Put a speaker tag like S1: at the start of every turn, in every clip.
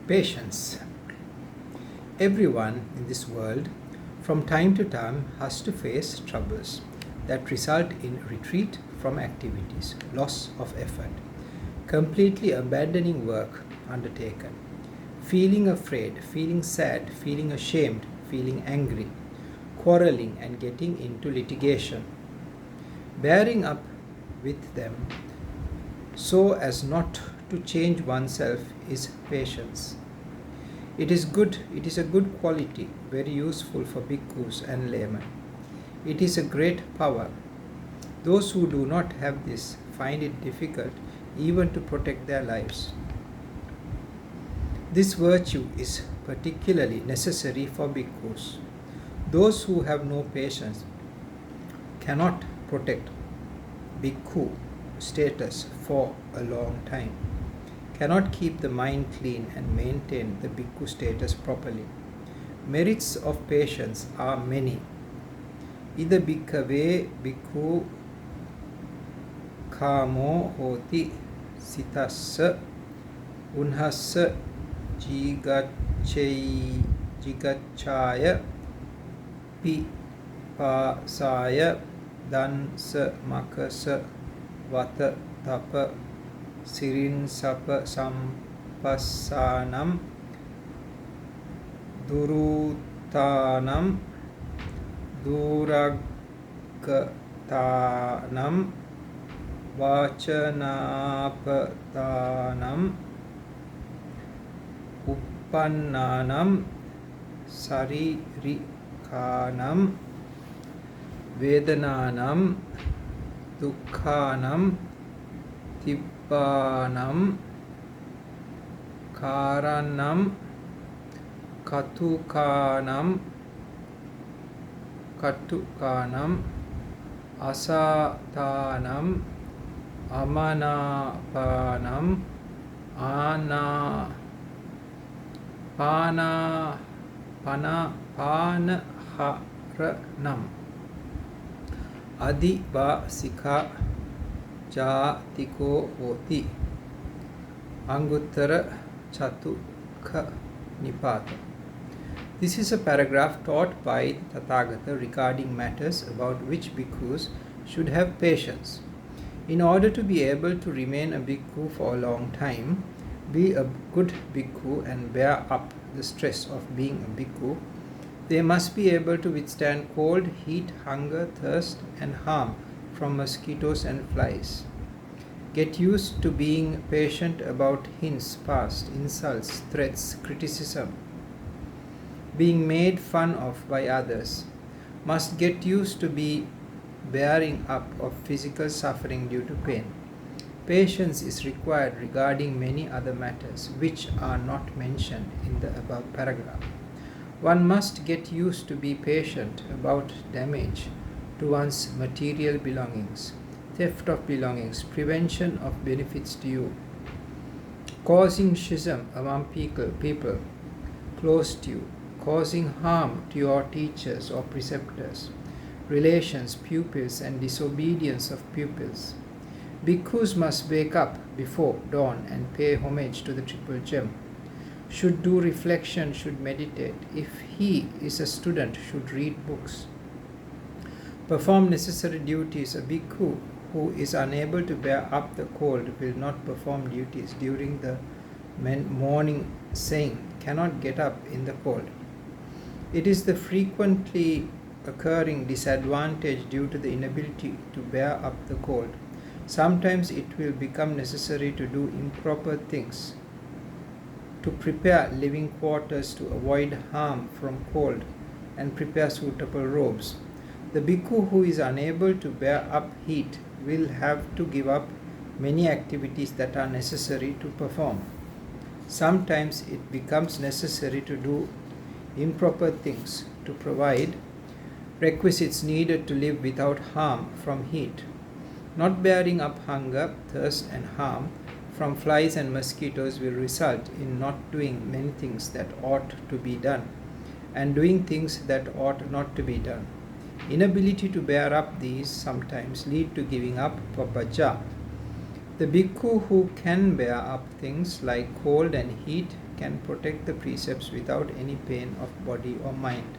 S1: Patience. Everyone in this world from time to time has to face troubles that result in retreat from activities, loss of effort, completely abandoning work undertaken, feeling afraid, feeling sad, feeling ashamed, feeling angry, quarreling and getting into litigation. Bearing up with them so as not to change oneself is patience. It is a good quality, very useful for bhikkhus and laymen. It is a great power. Those who do not have this find it difficult even to protect their lives. This virtue is particularly necessary for bhikkhus. Those who have no patience cannot protect bhikkhu status for a long time, cannot keep the mind clean and maintain the bhikkhu status properly. Merits of patience are many. Ida bhikkhave bhikkhu kamo hoti sitassa unhassa jigacchaya pipasaya dansa makasa vata tapa sirin sapa sampassanam durutanam duraggatanam vachanapatanam uppannanam saririkanam vedananam dukkhanam tibbanam karanam katukanam asatanam amanapanam panaharanam adivasika jatiko hoti anguttara chatukha nipata. This is a paragraph taught by Tathagata regarding matters about which bhikkhus should have patience. In order to be able to remain a bhikkhu for a long time, be a good bhikkhu and bear up the stress of being a bhikkhu, they must be able to withstand cold, heat, hunger, thirst and harm from mosquitoes and flies. Get used to being patient about hints passed, insults, threats, criticism, being made fun of by others. Must get used to be bearing up of physical suffering due to pain. Patience is required regarding many other matters which are not mentioned in the above paragraph. One must get used to be patient about damage to one's material belongings, theft of belongings, prevention of benefits to you, causing schism among people close to you, causing harm to your teachers or preceptors, relations, pupils, and disobedience of pupils. Bhikkhus must wake up before dawn and pay homage to the triple gem, should do reflection, should meditate. If he is a student, should read books, perform necessary duties. A bhikkhu who is unable to bear up the cold will not perform duties during the morning saying, cannot get up in the cold. It is the frequently occurring disadvantage due to the inability to bear up the cold. Sometimes it will become necessary to do improper things, to prepare living quarters to avoid harm from cold and prepare suitable robes. The bhikkhu who is unable to bear up heat will have to give up many activities that are necessary to perform. Sometimes it becomes necessary to do improper things, to provide requisites needed to live without harm from heat. Not bearing up hunger, thirst and harm from flies and mosquitoes will result in not doing many things that ought to be done and doing things that ought not to be done. Inability to bear up these sometimes lead to giving up papaja. The bhikkhu who can bear up things like cold and heat can protect the precepts without any pain of body or mind.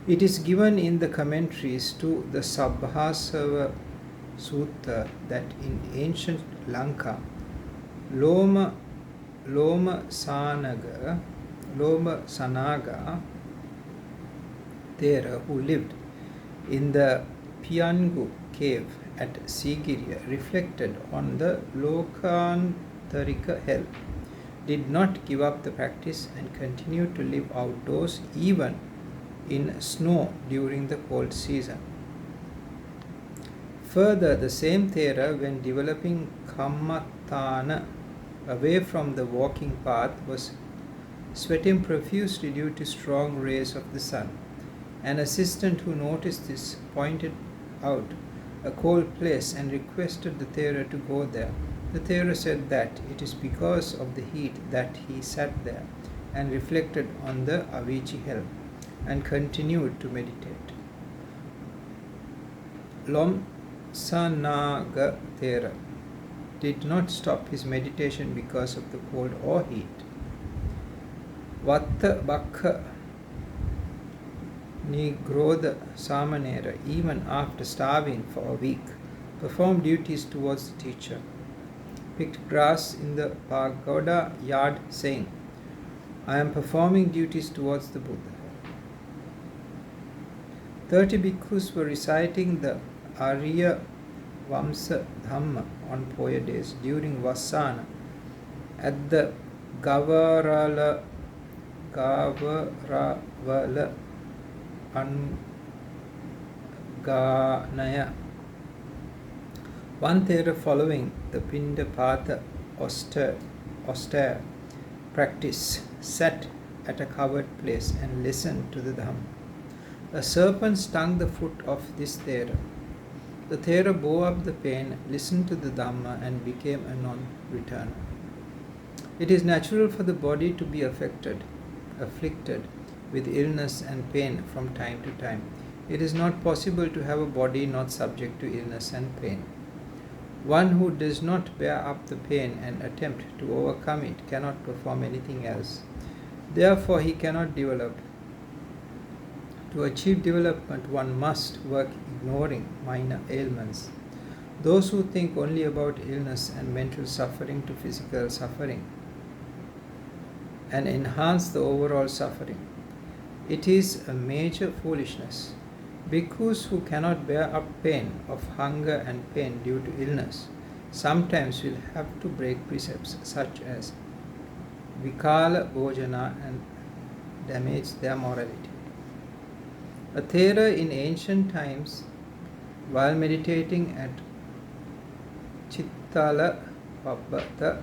S1: It is given in the commentaries to the Sabbhasava Sutta that in ancient Lanka, Loma Sanaga Thera, who lived in the Piangu cave at Sigiriya, reflected on the Lokantarika hell, did not give up the practice and continued to live outdoors even in snow during the cold season. Further, the same Thera, when developing Kammatthana away from the walking path, was sweating profusely due to strong rays of the sun. An assistant who noticed this pointed out a cold place and requested the Thera to go there. The Thera said that it is because of the heat that he sat there and reflected on the Avicii hell and continued to meditate. Lomsanaga Thera did not stop his meditation because of the cold or heat. Vatta Bakha Nigrodha Samanera, even after starving for a week, performed duties towards the teacher. Picked grass in the pagoda yard, saying, "I am performing duties towards the Buddha." 30 bhikkhus were reciting the Arya Vamsa Dhamma on Poya days during Vassana at the Gavavala Anganaya. One Thera, following the Pindapata austere practice, sat at a covered place and listened to the Dhamma. A serpent stung the foot of this Thera. The Thera bore up the pain, listened to the Dhamma, and became a non-returner. It is natural for the body to be afflicted with illness and pain from time to time. It is not possible to have a body not subject to illness and pain. One who does not bear up the pain and attempt to overcome it cannot perform anything else. Therefore, he cannot develop. To achieve development, one must work ignoring minor ailments. Those who think only about illness and mental suffering to physical suffering and enhance the overall suffering. It is a major foolishness. Bhikkhus who cannot bear up pain of hunger and pain due to illness sometimes will have to break precepts such as Vikala Bhojana and damage their morality. A Thera in ancient times, while meditating at Chittala Pabbata,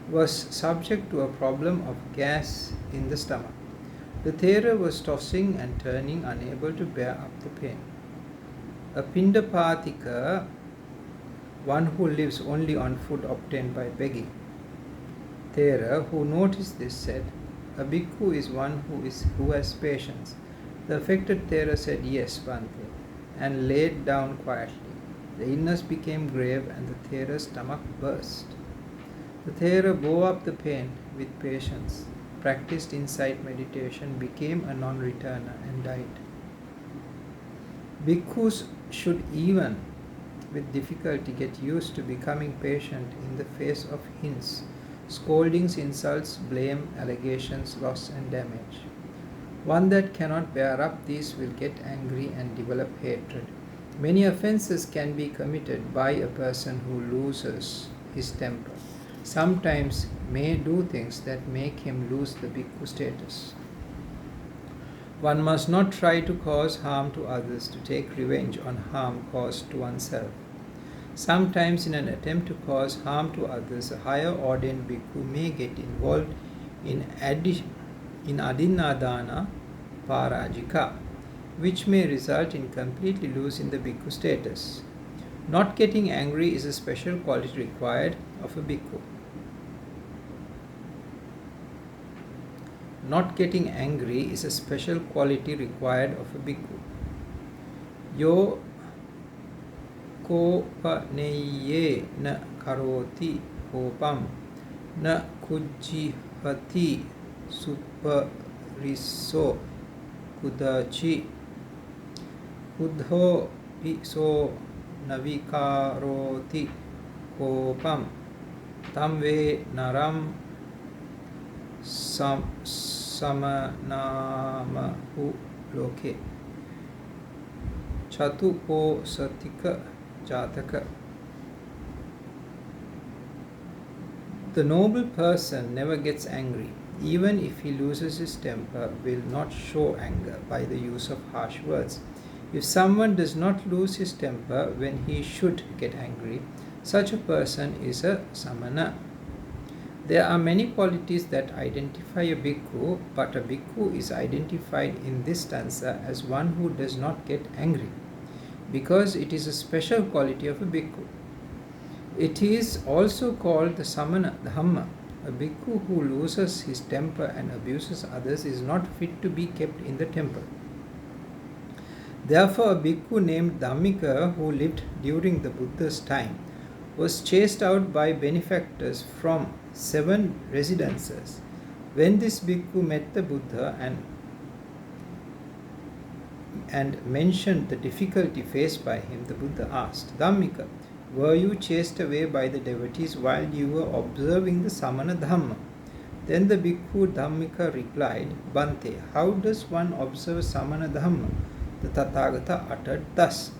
S1: was subject to a problem of gas in the stomach. The Thera was tossing and turning, unable to bear up the pain. A Pindapatika, one who lives only on food obtained by begging. Thera, who noticed this, said, "A bhikkhu is one who has patience." The affected Thera said, "Yes, Bhante," and laid down quietly. The illness became grave and the Thera's stomach burst. The Thera bore up the pain with patience, practiced insight meditation, became a non-returner and died. Bhikkhus should even with difficulty get used to becoming patient in the face of hints, scoldings, insults, blame, allegations, loss and damage. One that cannot bear up these will get angry and develop hatred. Many offenses can be committed by a person who loses his temper. Sometimes may do things that make him lose the bhikkhu status. One must not try to cause harm to others to take revenge on harm caused to oneself. Sometimes in an attempt to cause harm to others, a higher ordained bhikkhu may get involved in adinadana parajika, which may result in completely losing the bhikkhu status. Not getting angry is a special quality required of a bhikkhu. Not getting angry is a special quality required of a bhikkhu. Yo kopaneye na karoti kopam na kujjihat pati supariso kudachi kudho piso navikaroti kopam tamve naram samanamahu loke chatupo satika jataka. The noble person never gets angry. Even if he loses his temper, will not show anger by the use of harsh words. If someone does not lose his temper when he should get angry, such a person is a samana. There are many qualities that identify a bhikkhu, but a bhikkhu is identified in this stanza as one who does not get angry, because it is a special quality of a bhikkhu. It is also called the samana Dhamma. A bhikkhu who loses his temper and abuses others is not fit to be kept in the temple. Therefore, a bhikkhu named Dhammika, who lived during the Buddha's time, was chased out by benefactors from 7 residences. When this bhikkhu met the Buddha and mentioned the difficulty faced by him, the Buddha asked, Dhammika, were you chased away by the devotees while you were observing the Samana Dhamma? Then the bhikkhu Dhammika replied, Bhante, how does one observe Samana Dhamma? The Tathagata uttered thus,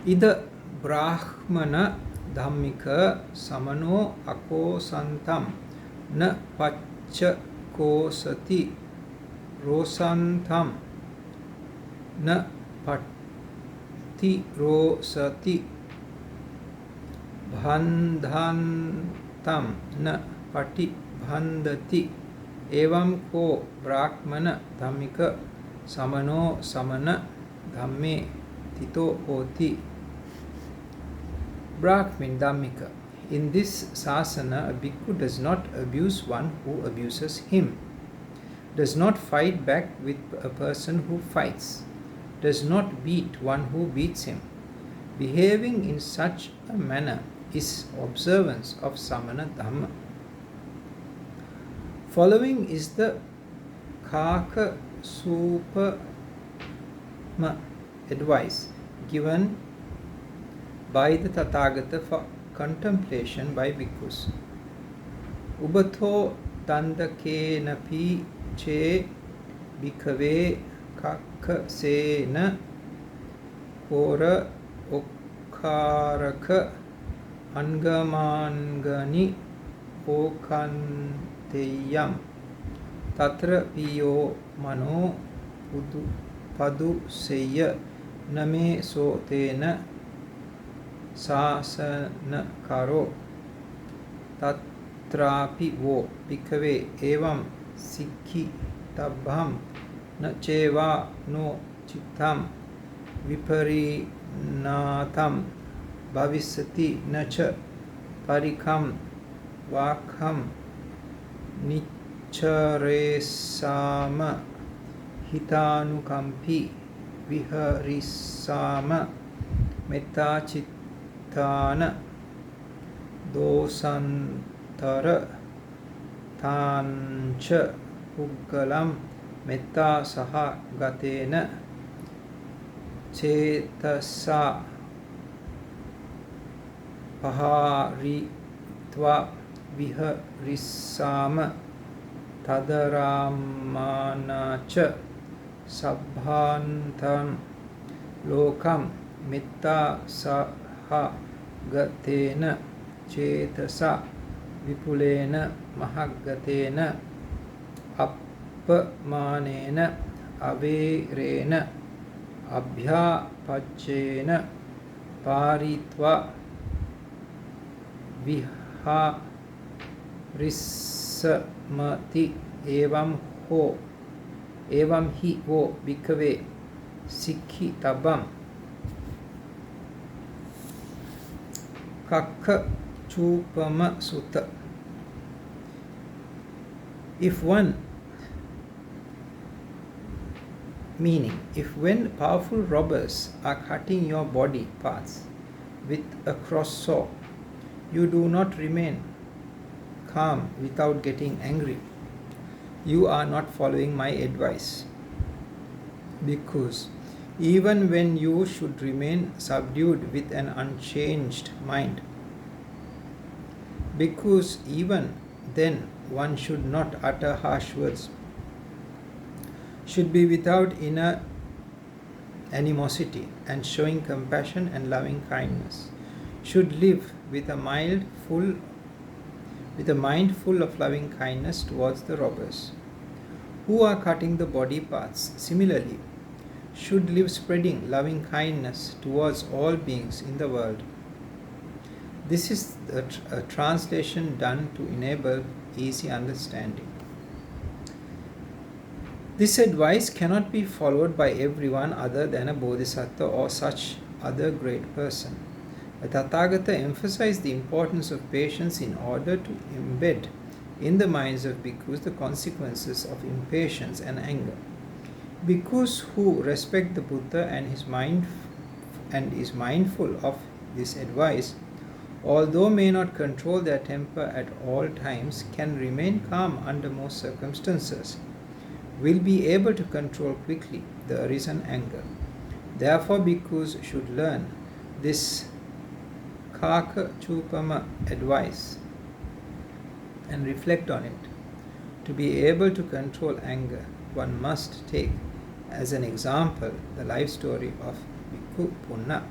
S1: Ida Brahmana Dhammika Samano Akosantam Na Pacha Kosati Rosantam Na Pati Rosati Bandhantam Na Pati Bandhati Evam Ko Brahmana Dhammika Samano Samana Dhamme Tito Hoti. Brahmin Dhammika. In this sasana, a bhikkhu does not abuse one who abuses him, does not fight back with a person who fights, does not beat one who beats him. Behaving in such a manner is observance of Samana Dhamma. Following is the Kaka Supama advice given by the Tathagata for contemplation by bhikkhus. Ubatho dandakenapi che bhikkhave kakkasena kora okkaraka angamangani okanteyam tatra piyo mano padu seya name sotena sasana karo tatrapi vo bhikkhave evam sikhi tabbham na cheva no chittam viparinatam bhavisati na cha parikam vakham nicharesama hitanukampi viharisama metta chittana dosantara tancha puggalam metta saha gatena cetasa paharitva viharisama tadaramanacha sabbhantam lokam metta saha gatena cetasa vipulena mahaggatena appamanena averena abhyapachena paritva viharissamati evam hi ho bhikkhave sikhi tabam. Kakka Chupama Sutta. If when powerful robbers are cutting your body parts with a cross saw, you do not remain calm without getting angry, you are not following my advice. Bhikkhus, even when you should remain subdued with an unchanged mind. Bhikkhus, even then one should not utter harsh words, should be without inner animosity and showing compassion and loving kindness, should live with a mind full of loving kindness towards the robbers who are cutting the body parts. Similarly, should live spreading loving kindness towards all beings in the world. This is a translation done to enable easy understanding. This advice cannot be followed by everyone other than a bodhisattva or such other great person. The Tathagata emphasized the importance of patience in order to embed in the minds of bhikkhus the consequences of impatience and anger. Bhikkhus who respect the Buddha and is mindful of this advice, although may not control their temper at all times, can remain calm under most circumstances, will be able to control quickly the arisen anger. Therefore, bhikkhus should learn this Kaka Chupama advice and reflect on it. To be able to control anger, one must take as an example the life story of Bhikkhu Punna.